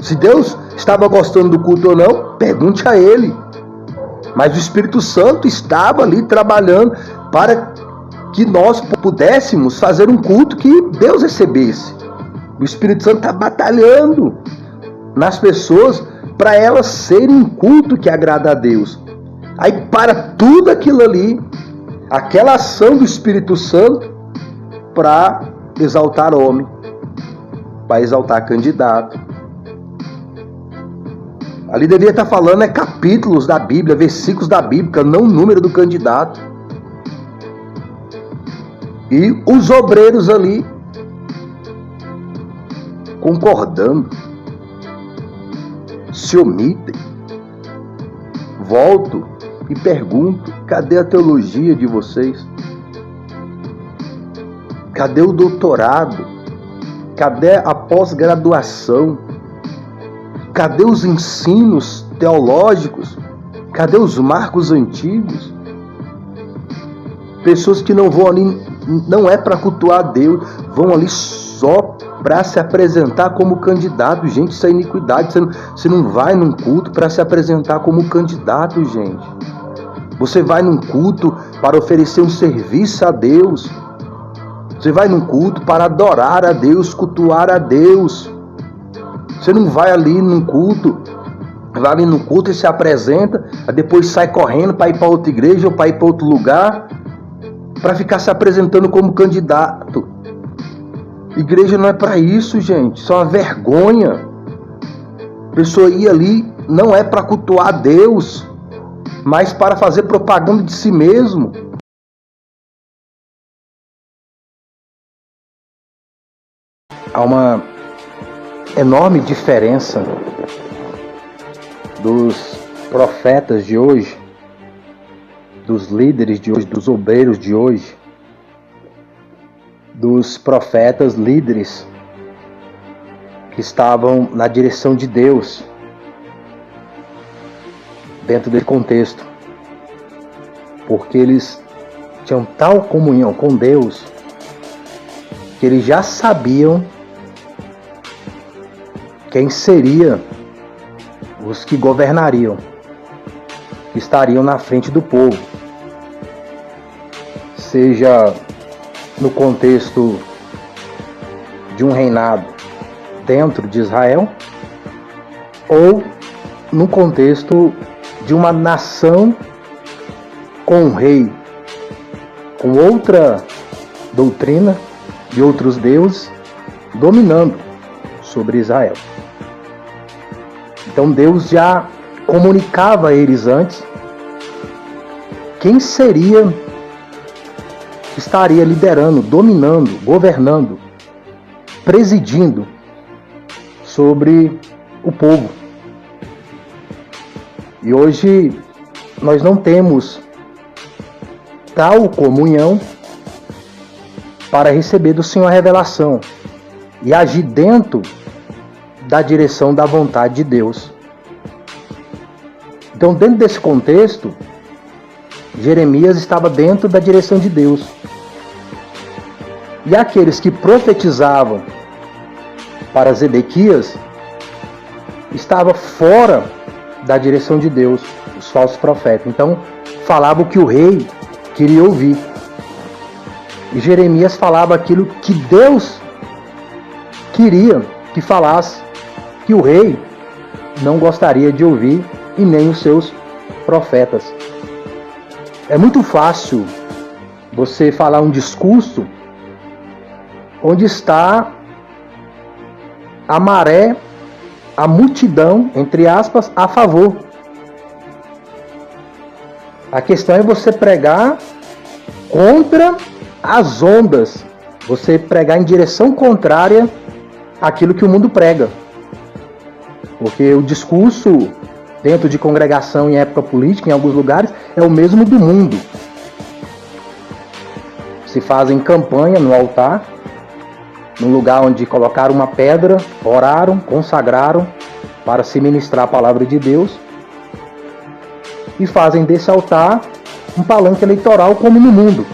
Se Deus estava gostando do culto ou não, pergunte a Ele. Mas o Espírito Santo estava ali trabalhando para que nós pudéssemos fazer um culto que Deus recebesse. O Espírito Santo está batalhando nas pessoas para elas serem um culto que agrada a Deus. Aí para tudo aquilo ali, aquela ação do Espírito Santo para exaltar homem, para exaltar candidato. Ali deveria estar falando capítulos da Bíblia, versículos da Bíblia, não o número do candidato. E os obreiros ali concordando, se omitem. Volto e pergunto: cadê a teologia de vocês? Cadê o doutorado? Cadê a pós-graduação? Cadê os ensinos teológicos? Cadê os marcos antigos? Pessoas que não vão ali, não é para cultuar a Deus, vão ali só para se apresentar como candidato. Gente, isso é iniquidade. Você não vai num culto para se apresentar como candidato, gente. Você vai num culto para oferecer um serviço a Deus. Você vai num culto para adorar a Deus, cultuar a Deus. Você não vai ali num culto, vai ali num culto e se apresenta, depois sai correndo para ir para outra igreja ou para ir para outro lugar, para ficar se apresentando como candidato. Igreja não é para isso, gente. Isso é uma vergonha. A pessoa ir ali não é para cultuar a Deus, mas para fazer propaganda de si mesmo. Há uma enorme diferença dos profetas de hoje, dos líderes de hoje, dos obreiros de hoje, dos profetas líderes que estavam na direção de Deus dentro desse contexto, porque eles tinham tal comunhão com Deus que eles já sabiam quem seria os que governariam, que estariam na frente do povo, seja no contexto de um reinado dentro de Israel, ou no contexto de uma nação com um rei, com outra doutrina, de outros deuses, dominando sobre Israel. Então Deus já comunicava a eles antes quem seria que estaria liderando, dominando, governando, presidindo sobre o povo. E hoje nós não temos tal comunhão para receber do Senhor a revelação e agir dentro da direção da vontade de Deus. Então, dentro desse contexto, Jeremias estava dentro da direção de Deus. E aqueles que profetizavam para Zedequias estavam fora da direção de Deus, os falsos profetas. Então, falavam o que o rei queria ouvir. E Jeremias falava aquilo que Deus queria que falasse, que o rei não gostaria de ouvir e nem os seus profetas. É muito fácil você falar um discurso onde está a maré, a multidão, entre aspas, a favor. A questão é você pregar contra as ondas, você pregar em direção contrária àquilo que o mundo prega. Porque o discurso dentro de congregação em época política, em alguns lugares, é o mesmo do mundo. Se fazem campanha no altar, no lugar onde colocaram uma pedra, oraram, consagraram para se ministrar a palavra de Deus, e fazem desse altar um palanque eleitoral como no mundo.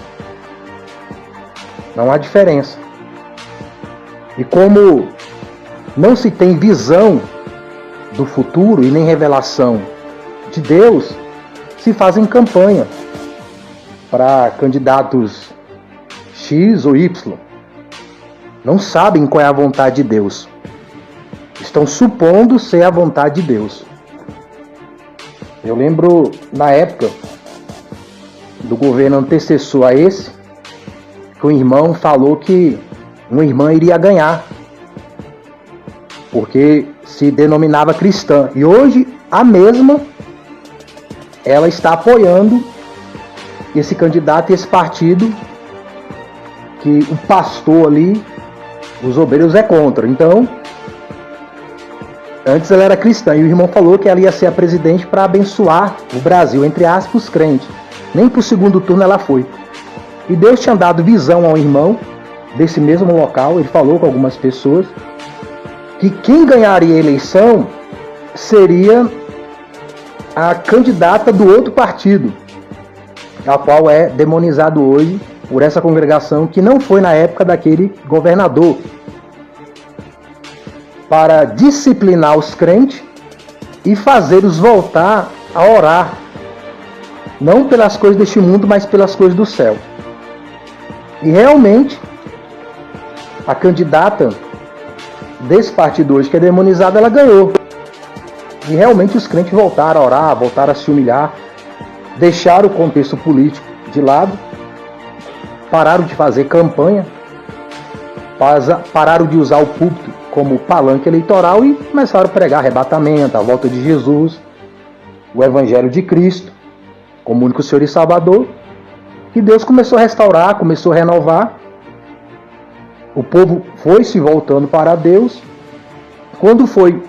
Não há diferença. E como não se tem visão do futuro e nem revelação de Deus, se fazem campanha para candidatos X ou Y. Não sabem qual é a vontade de Deus. Estão supondo ser a vontade de Deus. Eu lembro, na época do governo antecessor a esse, que um irmão falou que uma irmã iria ganhar, porque se denominava cristã. E hoje, a mesma, ela está apoiando esse candidato e esse partido que o pastor ali, os obreiros, é contra. Então, antes ela era cristã e o irmão falou que ela ia ser a presidente para abençoar o Brasil, entre aspas, os crentes. Nem para o segundo turno ela foi. E Deus tinha dado visão ao irmão desse mesmo local. Ele falou com algumas pessoas que quem ganharia a eleição seria a candidata do outro partido, a qual é demonizado hoje por essa congregação, que não foi na época daquele governador, para disciplinar os crentes e fazê-los voltar a orar, não pelas coisas deste mundo, mas pelas coisas do céu. E realmente, a candidata desse partido hoje, que é demonizada, ela ganhou. E realmente os crentes voltaram a orar, voltaram a se humilhar, deixaram o contexto político de lado, pararam de fazer campanha, pararam de usar o púlpito como palanque eleitoral e começaram a pregar arrebatamento, a volta de Jesus, o Evangelho de Cristo, como único Senhor e Salvador. E Deus começou a restaurar, começou a renovar. O povo foi se voltando para Deus. Quando foi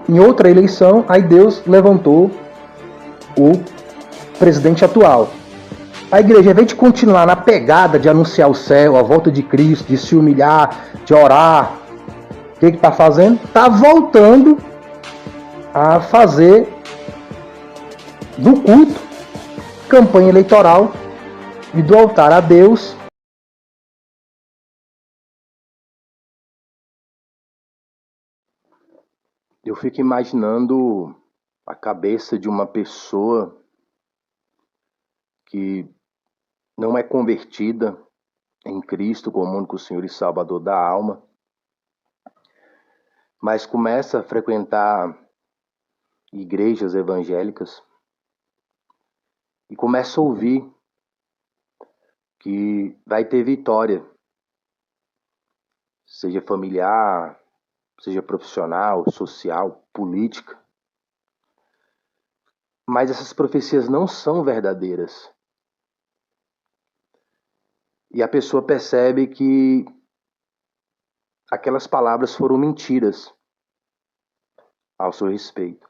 em outra eleição, aí Deus levantou o presidente atual. A igreja, em vez de continuar na pegada de anunciar o céu, a volta de Cristo, de se humilhar, de orar, o que está fazendo? Está voltando a fazer do culto campanha eleitoral e do altar a Deus. Eu fico imaginando a cabeça de uma pessoa que não é convertida em Cristo como único Senhor e Salvador da alma, mas começa a frequentar igrejas evangélicas e começa a ouvir que vai ter vitória, seja familiar, seja profissional, social, política. Mas essas profecias não são verdadeiras. E a pessoa percebe que aquelas palavras foram mentiras ao seu respeito.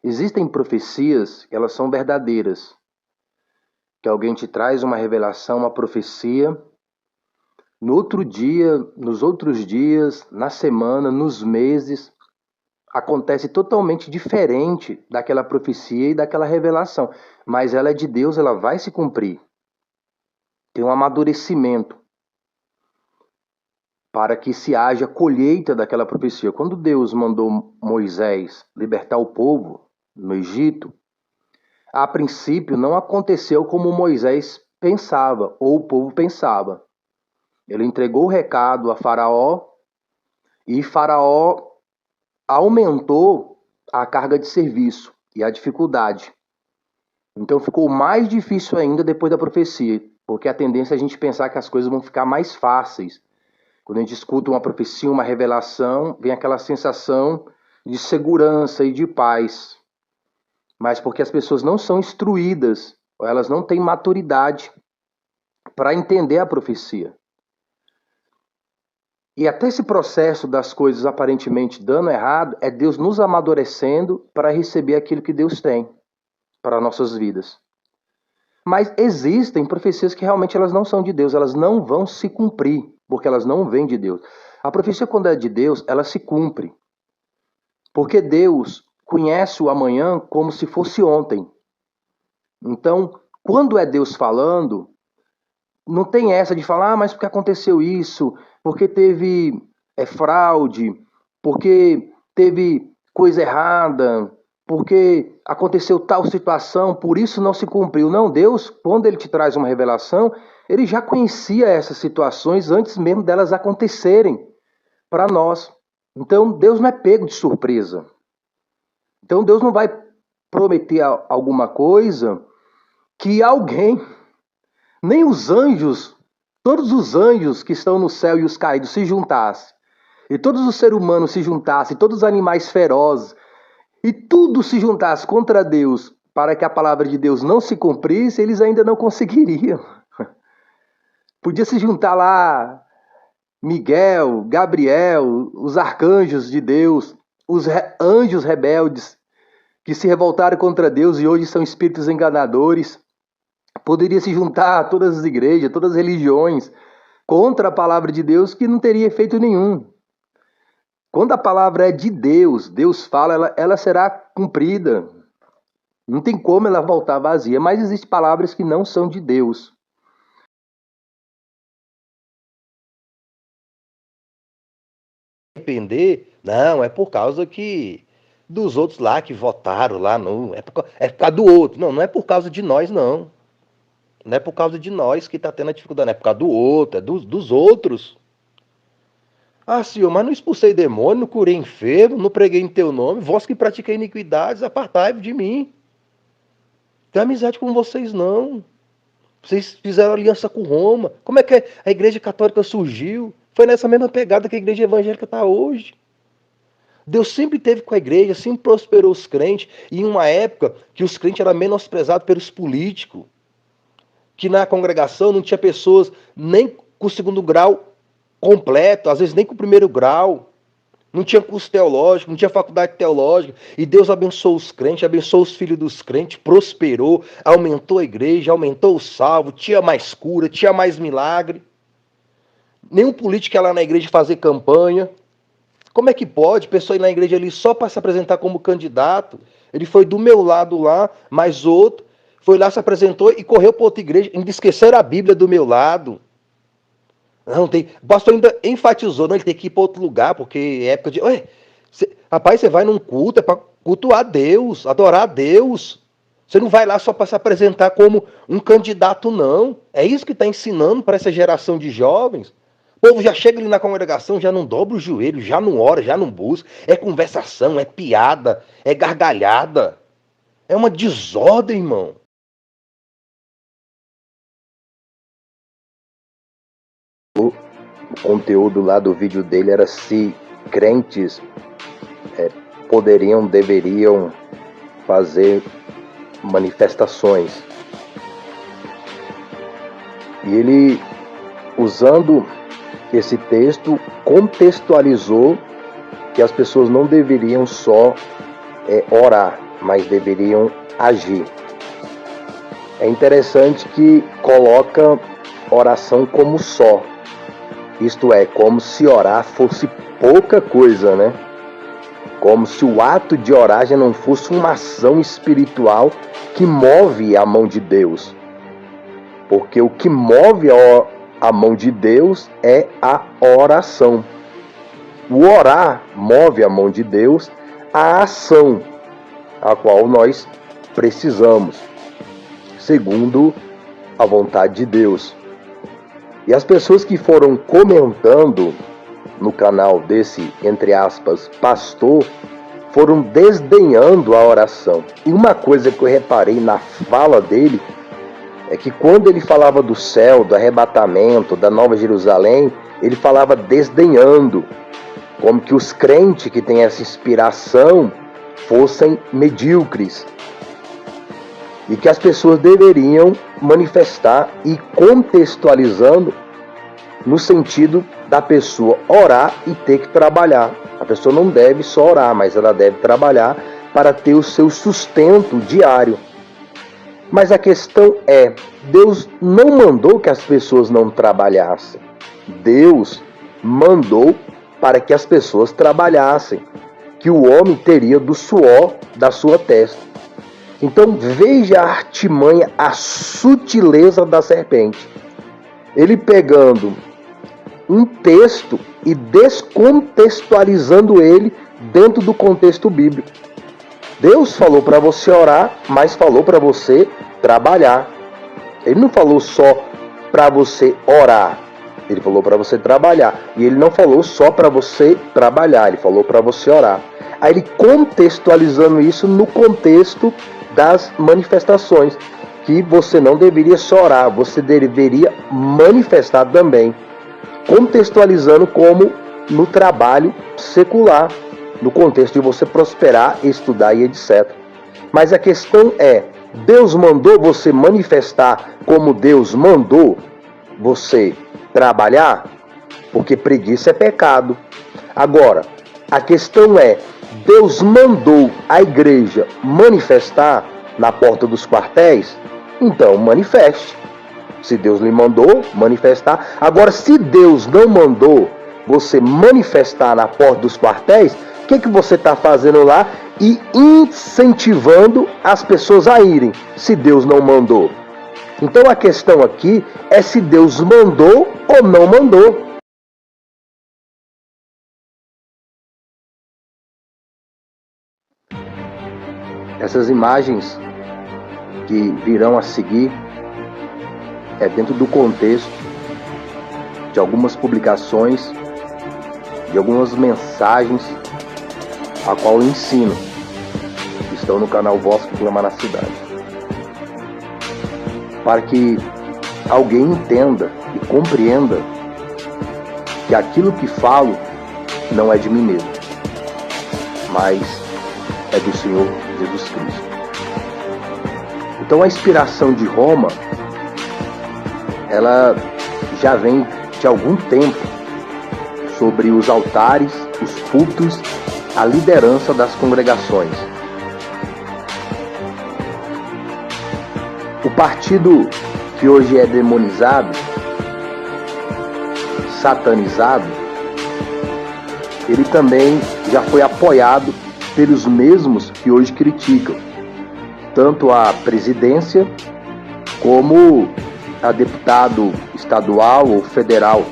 Existem profecias que elas são verdadeiras, que alguém te traz uma revelação, uma profecia, no outro dia, nos outros dias, na semana, nos meses, acontece totalmente diferente daquela profecia e daquela revelação. Mas ela é de Deus, ela vai se cumprir. Tem um amadurecimento para que se haja colheita daquela profecia. Quando Deus mandou Moisés libertar o povo no Egito, a princípio não aconteceu como Moisés pensava, ou o povo pensava. Ele entregou o recado a Faraó e Faraó aumentou a carga de serviço e a dificuldade. Então ficou mais difícil ainda depois da profecia, porque a tendência é a gente pensar que as coisas vão ficar mais fáceis. Quando a gente escuta uma profecia, uma revelação, vem aquela sensação de segurança e de paz. Mas porque as pessoas não são instruídas, ou elas não têm maturidade para entender a profecia. E até esse processo das coisas aparentemente dando errado, é Deus nos amadurecendo para receber aquilo que Deus tem para nossas vidas. Mas existem profecias que realmente elas não são de Deus, elas não vão se cumprir, porque elas não vêm de Deus. A profecia, quando é de Deus, ela se cumpre. Porque Deus conhece o amanhã como se fosse ontem. Então, quando é Deus falando, não tem essa de falar, mas porque aconteceu isso, porque teve fraude, porque teve coisa errada, porque aconteceu tal situação, por isso não se cumpriu. Não, Deus, quando Ele te traz uma revelação, Ele já conhecia essas situações antes mesmo delas acontecerem para nós. Então, Deus não é pego de surpresa. Então, Deus não vai prometer alguma coisa que alguém, nem os anjos, todos os anjos que estão no céu e os caídos se juntassem, e todos os seres humanos se juntassem, todos os animais ferozes, e tudo se juntasse contra Deus para que a palavra de Deus não se cumprisse, eles ainda não conseguiriam. Podia se juntar lá Miguel, Gabriel, os arcanjos de Deus, os anjos rebeldes que se revoltaram contra Deus e hoje são espíritos enganadores. Poderia se juntar todas as igrejas, todas as religiões contra a palavra de Deus, que não teria efeito nenhum. Quando a palavra é de Deus, Deus fala, ela será cumprida. Não tem como ela voltar vazia, mas existem palavras que não são de Deus. Arrepender, não, é por causa que dos outros lá que votaram lá, não, é por causa do outro. Não, não é por causa de nós, não. Não é por causa de nós que está tendo a dificuldade, não é por causa do outro, é dos outros. Ah, Senhor, mas não expulsei demônio, não curei enfermo, não preguei em teu nome, vós que pratiquei iniquidades, apartai-vos de mim. Tenho amizade com vocês, não. Vocês fizeram aliança com Roma. Como é que a igreja católica surgiu? Foi nessa mesma pegada que a igreja evangélica está hoje. Deus sempre teve com a igreja, sempre prosperou os crentes, e em uma época que os crentes eram menosprezados pelos políticos, que na congregação não tinha pessoas nem com o segundo grau completo, às vezes nem com o primeiro grau, não tinha curso teológico, não tinha faculdade teológica, e Deus abençoou os crentes, abençoou os filhos dos crentes, prosperou, aumentou a igreja, aumentou o salvo, tinha mais cura, tinha mais milagre. Nenhum político ia lá na igreja fazer campanha. Como é que pode? Pessoa ir na igreja ali só para se apresentar como candidato. Ele foi do meu lado lá, mais outro, foi lá, se apresentou e correu para outra igreja, ainda esqueceram a Bíblia do meu lado. Não tem. O pastor ainda enfatizou, não, ele tem que ir para outro lugar, porque é época de. Ué, rapaz, você vai num culto, é para cultuar a Deus, adorar a Deus. Você não vai lá só para se apresentar como um candidato, não. É isso que está ensinando para essa geração de jovens. O povo já chega ali na congregação, já não dobra o joelho, já não ora, já não busca. É conversação, é piada, é gargalhada. É uma desordem, irmão. O conteúdo lá do vídeo dele era se crentes deveriam fazer manifestações. E ele, usando esse texto, contextualizou que as pessoas não deveriam só orar, mas deveriam agir. É interessante que coloca oração como só. Isto é, como se orar fosse pouca coisa, né? Como se o ato de orar já não fosse uma ação espiritual que move a mão de Deus. Porque o que move a mão de Deus é a oração. O orar move a mão de Deus à ação, a qual nós precisamos, segundo a vontade de Deus. E as pessoas que foram comentando no canal desse, entre aspas, pastor, foram desdenhando a oração. E uma coisa que eu reparei na fala dele é que quando ele falava do céu, do arrebatamento, da Nova Jerusalém, ele falava desdenhando, como que os crentes que têm essa inspiração fossem medíocres. E que as pessoas deveriam manifestar, e contextualizando no sentido da pessoa orar e ter que trabalhar. A pessoa não deve só orar, mas ela deve trabalhar para ter o seu sustento diário. Mas a questão é, Deus não mandou que as pessoas não trabalhassem. Deus mandou para que as pessoas trabalhassem, que o homem teria do suor da sua testa. Então veja a artimanha, a sutileza da serpente. Ele pegando um texto e descontextualizando ele dentro do contexto bíblico. Deus falou para você orar, mas falou para você trabalhar. Ele não falou só para você orar. Ele falou para você trabalhar. E ele não falou só para você trabalhar, ele falou para você orar. Aí ele contextualizando isso no contexto das manifestações, que você não deveria só orar, você deveria manifestar também, contextualizando como no trabalho secular, no contexto de você prosperar, estudar e etc. Mas a questão é, Deus mandou você manifestar como Deus mandou você trabalhar? Porque preguiça é pecado. Agora, a questão é, Deus mandou a igreja manifestar na porta dos quartéis? Então manifeste. Se Deus lhe mandou manifestar. Agora, se Deus não mandou você manifestar na porta dos quartéis, o que você está fazendo lá e incentivando as pessoas a irem, se Deus não mandou? Então a questão aqui é se Deus mandou ou não mandou. Essas imagens que virão a seguir é dentro do contexto de algumas publicações, de algumas mensagens a qual eu ensino, que estão no canal Voz que Clama na Cidade, para que alguém entenda e compreenda que aquilo que falo não é de mim mesmo, mas é do Senhor Jesus Cristo. Então a inspiração de Roma, ela já vem de algum tempo sobre os altares, os cultos, a liderança das congregações. O partido que hoje é demonizado, satanizado, ele também já foi apoiado pelos mesmos que hoje criticam tanto a presidência como a deputado estadual ou federal.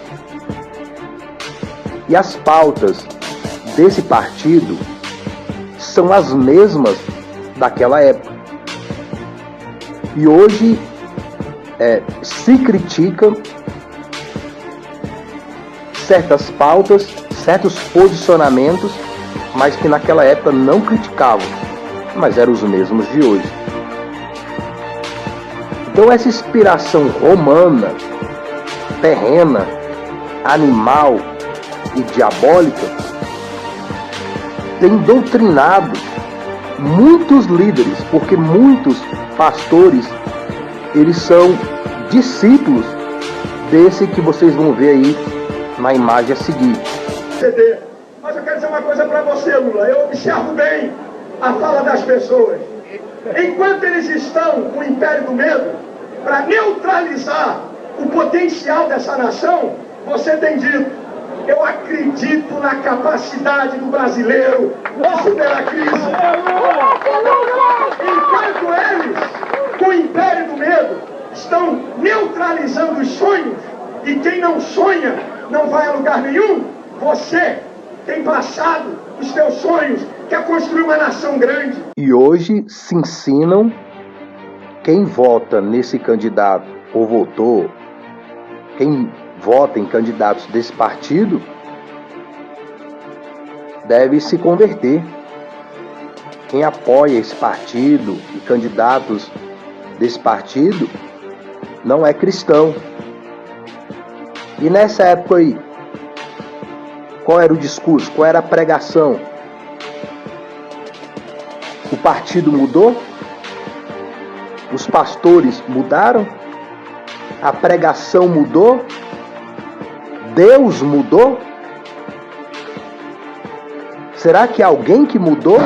E as pautas desse partido são as mesmas daquela época. E hoje se critica certas pautas, certos posicionamentos, mas que naquela época não criticavam, mas eram os mesmos de hoje. Então essa inspiração romana, terrena, animal e diabólica tem doutrinado muitos líderes, porque muitos pastores, eles são discípulos desse que vocês vão ver aí na imagem a seguir. Mas eu quero dizer uma coisa para você, Lula. Eu observo bem a fala das pessoas. Enquanto eles estão com o império do medo, para neutralizar o potencial dessa nação, você tem dito: eu acredito na capacidade do brasileiro de superar a crise. Enquanto eles, com o império do medo, estão neutralizando os sonhos, e quem não sonha não vai a lugar nenhum, você tem passado os teus sonhos, quer construir uma nação grande. E hoje se ensinam, quem vota nesse candidato ou votou, quem vota em candidatos desse partido, deve se converter. Quem apoia esse partido e candidatos desse partido não é cristão. E nessa época aí, qual era o discurso? Qual era a pregação? O partido mudou? Os pastores mudaram? A pregação mudou? Deus mudou? Será que há alguém que mudou?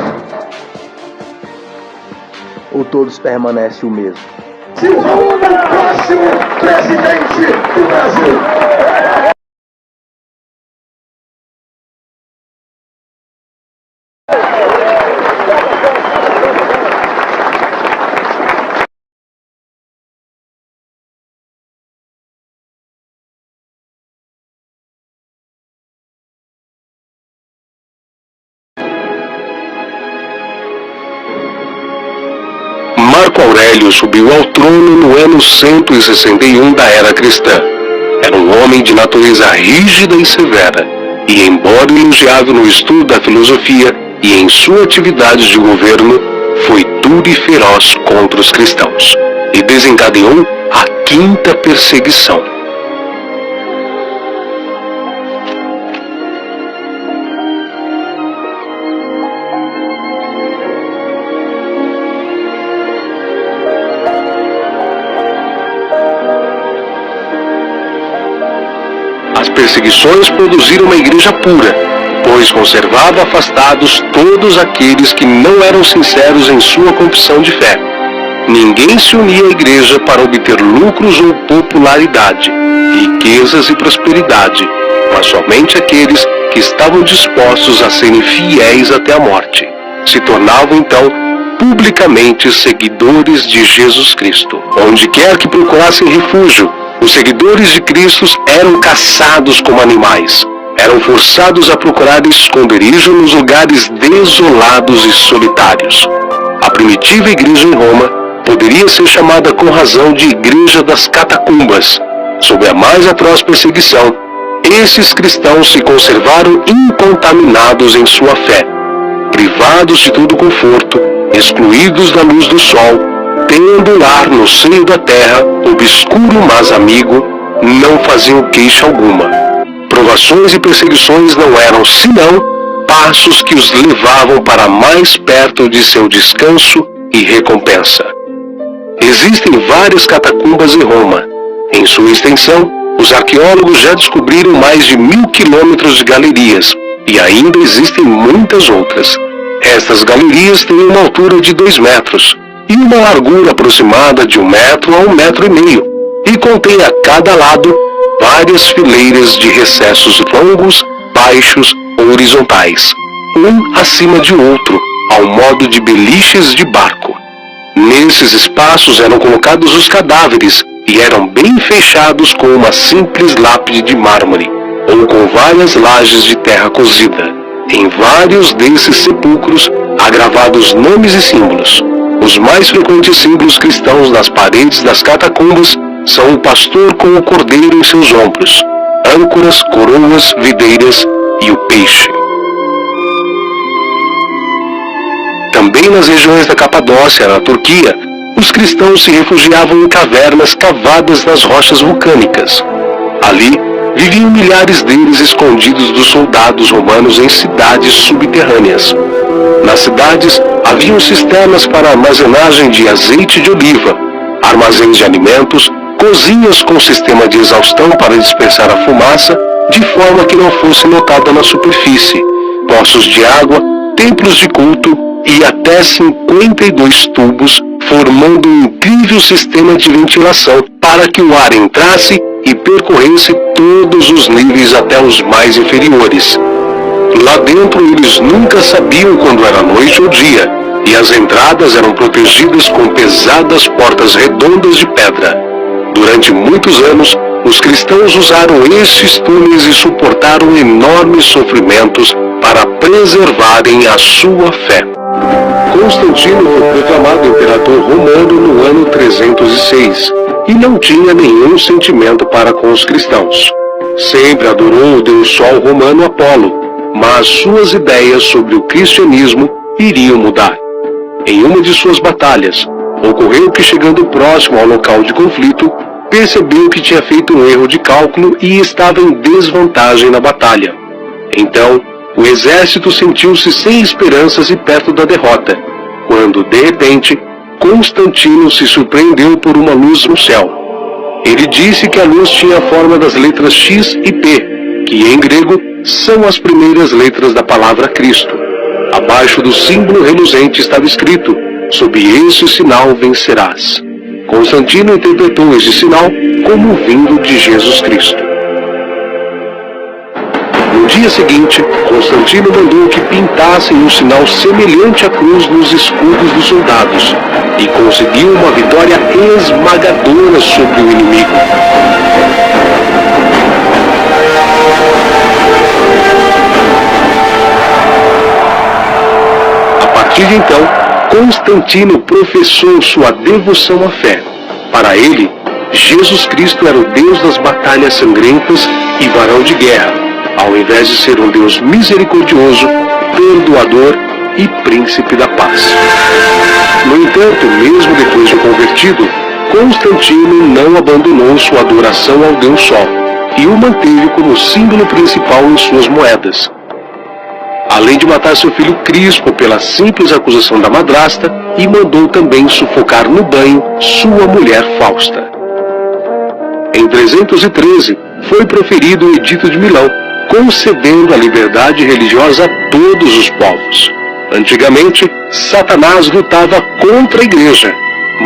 Ou todos permanecem o mesmo? Se o próximo presidente do Brasil. Cornélio subiu ao trono no ano 161 da era cristã. Era um homem de natureza rígida e severa, e embora elogiável no estudo da filosofia e em sua atividade de governo, foi duro e feroz contra os cristãos, e desencadeou a quinta perseguição. As perseguições produziram uma igreja pura, pois conservava afastados todos aqueles que não eram sinceros em sua confissão de fé. Ninguém se unia à igreja para obter lucros ou popularidade, riquezas e prosperidade, mas somente aqueles que estavam dispostos a serem fiéis até a morte. Se tornavam então publicamente seguidores de Jesus Cristo. Onde quer que procurassem refúgio, os seguidores de Cristo eram caçados como animais. Eram forçados a procurar esconderijo nos lugares desolados e solitários. A primitiva igreja em Roma poderia ser chamada com razão de Igreja das Catacumbas. Sob a mais atroz perseguição, esses cristãos se conservaram incontaminados em sua fé, privados de todo conforto, excluídos da luz do sol, tendo lar no seio da terra, obscuro mas amigo, não faziam queixa alguma. Provações e perseguições não eram senão passos que os levavam para mais perto de seu descanso e recompensa. Existem várias catacumbas em Roma. Em sua extensão, os arqueólogos já descobriram mais de 1000 quilômetros de galerias, e ainda existem muitas outras. Estas galerias têm uma altura de 2 metros, e uma largura aproximada de 1 metro a 1,5 metros, e contém a cada lado várias fileiras de recessos longos, baixos ou horizontais, um acima de outro, ao modo de beliches de barco. Nesses espaços eram colocados os cadáveres e eram bem fechados com uma simples lápide de mármore, ou com várias lajes de terra cozida. Em vários desses sepulcros há gravados nomes e símbolos. Os mais frequentes símbolos cristãos nas paredes das catacumbas são o pastor com o cordeiro em seus ombros, âncoras, coroas, videiras e o peixe. Também nas regiões da Capadócia, na Turquia, os cristãos se refugiavam em cavernas cavadas nas rochas vulcânicas. Ali, viviam milhares deles escondidos dos soldados romanos em cidades subterrâneas. Nas cidades, haviam cisternas para armazenagem de azeite de oliva, armazéns de alimentos, cozinhas com sistema de exaustão para dispersar a fumaça, de forma que não fosse notada na superfície, poços de água, templos de culto e até 52 tubos, formando um incrível sistema de ventilação para que o ar entrasse e percorresse todos os níveis até os mais inferiores. Lá dentro eles nunca sabiam quando era noite ou dia, e as entradas eram protegidas com pesadas portas redondas de pedra. Durante muitos anos, os cristãos usaram estes túneis e suportaram enormes sofrimentos para preservarem a sua fé. Constantino foi proclamado imperador romano no ano 306 e não tinha nenhum sentimento para com os cristãos. Sempre adorou o deus sol romano Apolo, mas suas ideias sobre o cristianismo iriam mudar. Em uma de suas batalhas, ocorreu que, chegando próximo ao local de conflito, percebeu que tinha feito um erro de cálculo e estava em desvantagem na batalha. Então, o exército sentiu-se sem esperanças e perto da derrota, quando, de repente, Constantino se surpreendeu por uma luz no céu. Ele disse que a luz tinha a forma das letras X e P, que em grego são as primeiras letras da palavra Cristo. Abaixo do símbolo reluzente estava escrito: sob esse sinal vencerás. Constantino interpretou esse sinal como vindo de Jesus Cristo. No dia seguinte, Constantino mandou que pintassem um sinal semelhante à cruz nos escudos dos soldados, e conseguiu uma vitória esmagadora sobre o inimigo. A partir de então, Constantino professou sua devoção à fé. Para ele, Jesus Cristo era o Deus das batalhas sangrentas e varão de guerra, ao invés de ser um Deus misericordioso, perdoador e príncipe da paz. No entanto, mesmo depois de convertido, Constantino não abandonou sua adoração ao Deus Sol e o manteve como símbolo principal em suas moedas. Além de matar seu filho Crispo pela simples acusação da madrasta, e mandou também sufocar no banho sua mulher Fausta. Em 313, foi proferido o Edito de Milão, concedendo a liberdade religiosa a todos os povos. Antigamente, Satanás lutava contra a igreja,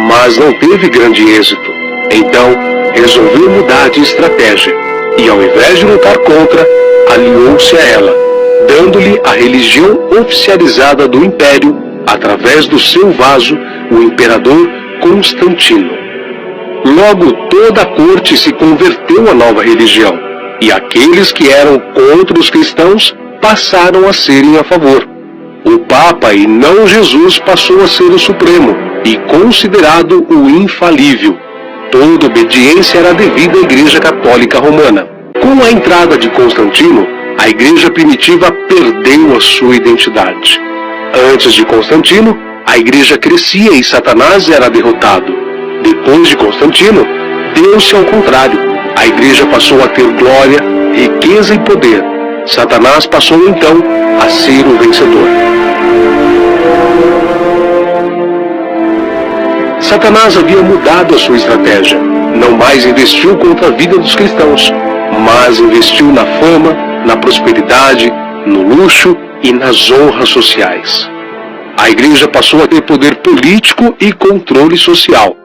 mas não teve grande êxito. Então, resolveu mudar de estratégia e, ao invés de lutar contra, aliou-se a ela, dando-lhe a religião oficializada do Império através do seu vaso, o imperador Constantino. Logo, toda a corte se converteu à nova religião, e aqueles que eram contra os cristãos passaram a serem a favor. O Papa, e não Jesus, passou a ser o Supremo e considerado o infalível. Toda obediência era devida à Igreja Católica Romana. Com a entrada de Constantino, a Igreja primitiva perdeu a sua identidade. Antes de Constantino, a Igreja crescia e Satanás era derrotado. Depois de Constantino, deu-se ao contrário. A Igreja passou a ter glória, riqueza e poder. Satanás passou então a ser o vencedor. Satanás havia mudado a sua estratégia. Não mais investiu contra a vida dos cristãos, mas investiu na fama, na prosperidade, no luxo e nas honras sociais. A Igreja passou a ter poder político e controle social.